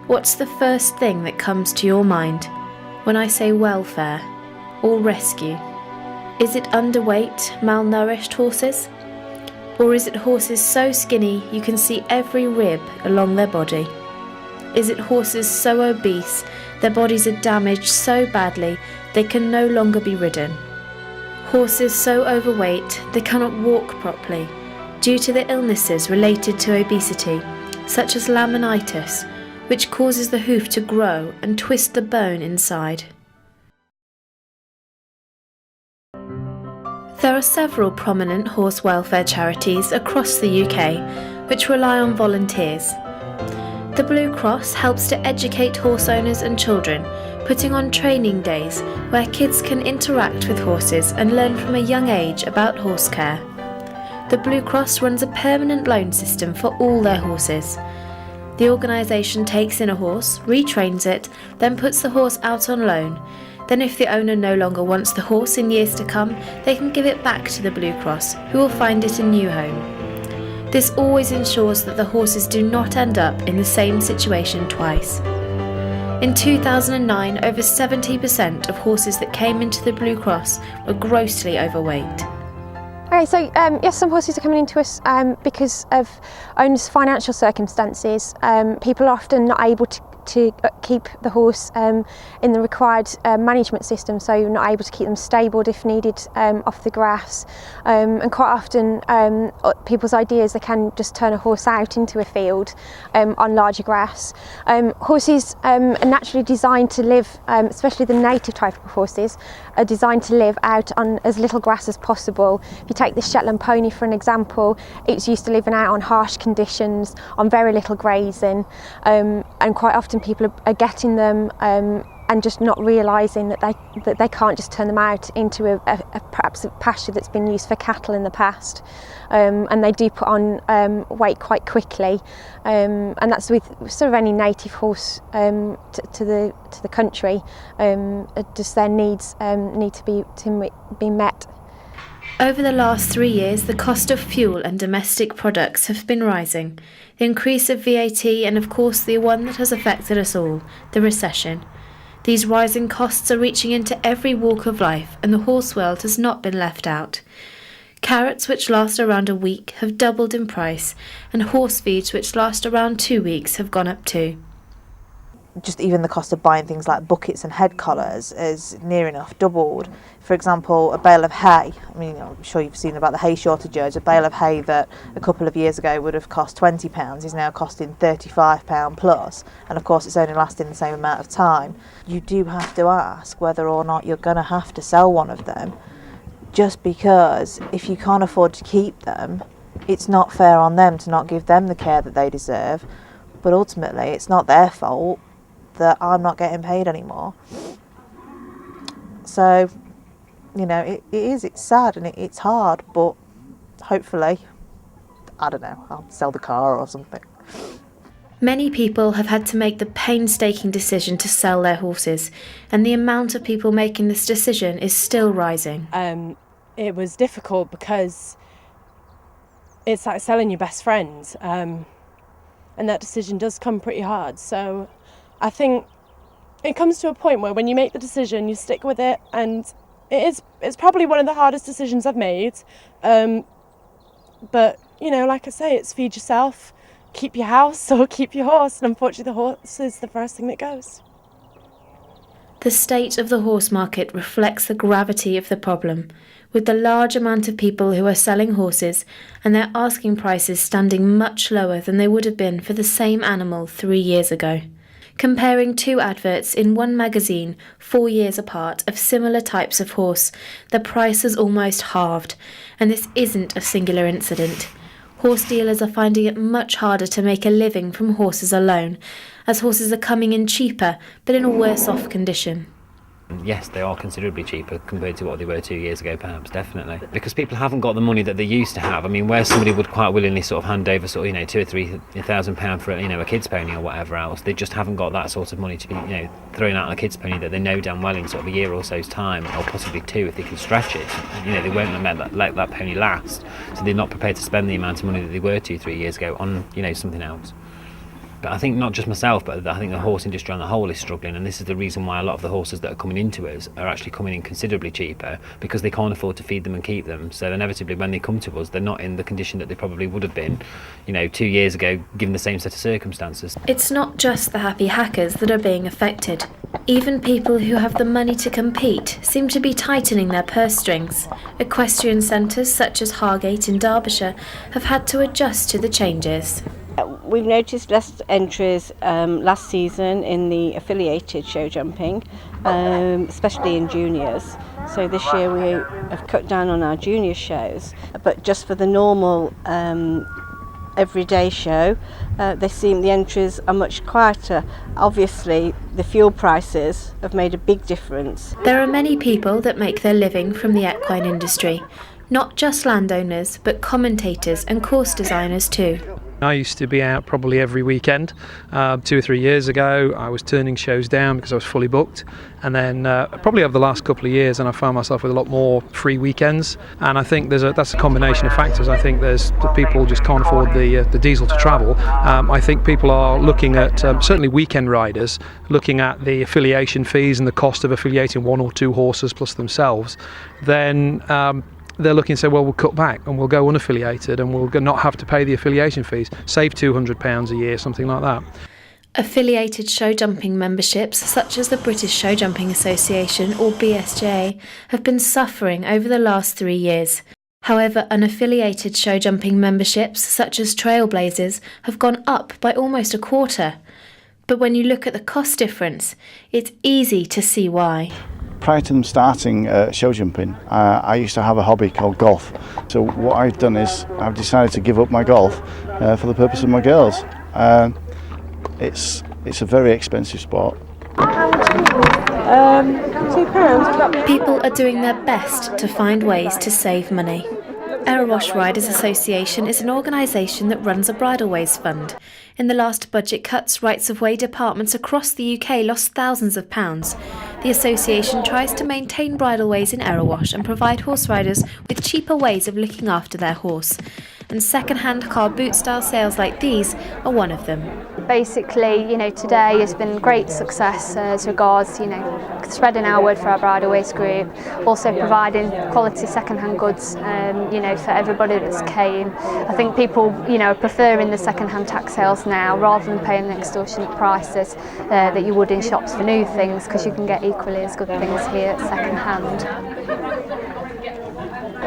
What's the first thing that comes to your mind when I say welfare or rescue? Is it underweight, malnourished horses? Or is it horses so skinny you can see every rib along their body? Is it horses so obese their bodies are damaged so badly they can no longer be ridden? Horses so overweight they cannot walk properly due to the illnesses related to obesity, such as laminitis, which causes the hoof to grow and twist the bone inside. There are several prominent horse welfare charities across the UK which rely on volunteers. The Blue Cross helps to educate horse owners and children, putting on training days where kids can interact with horses and learn from a young age about horse care. The Blue Cross runs a permanent loan system for all their horses. The organisation takes in a horse, retrains it, then puts the horse out on loan. Then if the owner no longer wants the horse in years to come, they can give it back to the Blue Cross, who will find it a new home. This always ensures that the horses do not end up in the same situation twice. In 2009, over 70% of horses that came into the Blue Cross were grossly overweight. Okay, so yes, some horses are coming into us because of owners' financial circumstances. People are often not able to keep the horse in the required management system, so you're not able to keep them stabled if needed off the grass. And quite often people's idea is they can just turn a horse out into a field on larger grass. Horses are naturally designed to live, especially the native type of horses, are designed to live out on as little grass as possible. If you take the Shetland pony for an example, it's used to living out on harsh conditions, on very little grazing, and quite often people are getting them and just not realising that they can't just turn them out into a perhaps a pasture that's been used for cattle in the past, and they do put on weight quite quickly, and that's with sort of any native horse to the country. Just their needs need to be met. Over the last 3 years, the cost of fuel and domestic products have been rising. The increase of VAT and of course the one that has affected us all, the recession. These rising costs are reaching into every walk of life, and the horse world has not been left out. Carrots, which last around a week, have doubled in price, and horse feeds, which last around 2 weeks, have gone up too. Just even the cost of buying things like buckets and head collars is near enough doubled. For example, a bale of hay, I mean, I'm sure you've seen about the hay shortages, a bale of hay that a couple of years ago would have cost £20 is now costing £35 plus, and of course it's only lasting the same amount of time. You do have to ask whether or not you're going to have to sell one of them, just because if you can't afford to keep them, it's not fair on them to not give them the care that they deserve, but ultimately it's not their fault that I'm not getting paid anymore. So, you know, it's sad and it's hard, but hopefully, I don't know, I'll sell the car or something. Many people have had to make the painstaking decision to sell their horses, and the amount of people making this decision is still rising. It was difficult because it's like selling your best friend, and that decision does come pretty hard. So I think it comes to a point where when you make the decision, you stick with it, and it's probably one of the hardest decisions I've made. But, you know, like I say, it's feed yourself, keep your house or keep your horse, and unfortunately the horse is the first thing that goes. The state of the horse market reflects the gravity of the problem, with the large amount of people who are selling horses and their asking prices standing much lower than they would have been for the same animal 3 years ago. Comparing two adverts in one magazine 4 years apart of similar types of horse, the price has almost halved, and this isn't a singular incident. Horse dealers are finding it much harder to make a living from horses alone, as horses are coming in cheaper but in a worse off condition. Yes, they are considerably cheaper compared to what they were 2 years ago, perhaps, definitely. Because people haven't got the money that they used to have. I mean, where somebody would quite willingly sort of hand over sort of, £2,000 or £3,000 for, a kid's pony or whatever else, they just haven't got that sort of money to be, throwing out on a kid's pony that they know damn well in sort of a year or so's time, or possibly two if they can stretch it. They won't let that pony last, so they're not prepared to spend the amount of money that they were 2-3 years ago on, something else. But I think not just myself, but I think the horse industry on the whole is struggling, and this is the reason why a lot of the horses that are coming into us are actually coming in considerably cheaper, because they can't afford to feed them and keep them. So inevitably when they come to us, they're not in the condition that they probably would have been, 2 years ago, given the same set of circumstances. It's not just the happy hackers that are being affected. Even people who have the money to compete seem to be tightening their purse strings. Equestrian centres such as Hargate in Derbyshire have had to adjust to the changes. We've noticed less entries last season in the affiliated show jumping, especially in juniors. So this year we have cut down on our junior shows, but just for the normal everyday show, the entries are much quieter. Obviously, the fuel prices have made a big difference. There are many people that make their living from the equine industry, not just landowners, but commentators and course designers too. I used to be out probably every weekend. 2 or 3 years ago I was turning shows down because I was fully booked, and then probably over the last couple of years, and I found myself with a lot more free weekends. And I think that's a combination of factors. I think there's the people just can't afford the diesel to travel. I think people are looking at, certainly weekend riders, looking at the affiliation fees and the cost of affiliating 1 or 2 horses plus themselves. Then they're looking and say, well, we'll cut back and we'll go unaffiliated and we'll not have to pay the affiliation fees, save £200 a year, something like that. Affiliated show jumping memberships, such as the British Show Jumping Association or BSJ, have been suffering over the last 3 years. However, unaffiliated show jumping memberships, such as Trailblazers, have gone up by almost a quarter. But when you look at the cost difference, it's easy to see why. Prior to them starting show jumping, I used to have a hobby called golf. So what I've done is I've decided to give up my golf for the purpose of my girls. It's a very expensive sport. £2. People are doing their best to find ways to save money. Erewash Riders Association is an organisation that runs a bridleways fund. In the last budget cuts, rights-of-way departments across the UK lost thousands of pounds. The association tries to maintain bridleways in Erewash and provide horse riders with cheaper ways of looking after their horse. And second-hand car boot-style sales like these are one of them. Basically, today has been great success as regards, spreading our word for our bridleways group, also providing quality second-hand goods, for everybody that's came. I think people, are preferring the second-hand tax sales now rather than paying the extortionate prices that you would in shops for new things, because you can get equally as good things here at second-hand.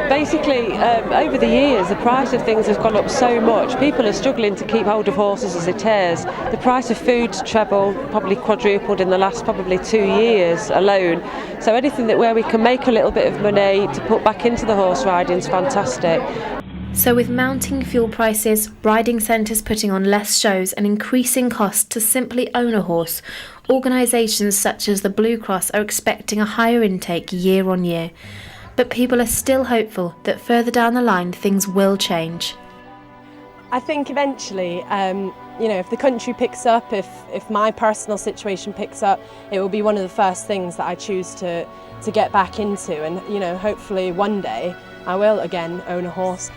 Basically, over the years, the price of things has gone up so much. People are struggling to keep hold of horses as it is. The price of food's trebled, probably quadrupled in the last probably 2 years alone. So anything where we can make a little bit of money to put back into the horse riding is fantastic. So with mounting fuel prices, riding centres putting on less shows and increasing costs to simply own a horse, organisations such as the Blue Cross are expecting a higher intake year on year. But people are still hopeful that further down the line things will change. I think eventually, if the country picks up, if my personal situation picks up, it will be one of the first things that I choose to get back into, and hopefully one day I will again own a horse.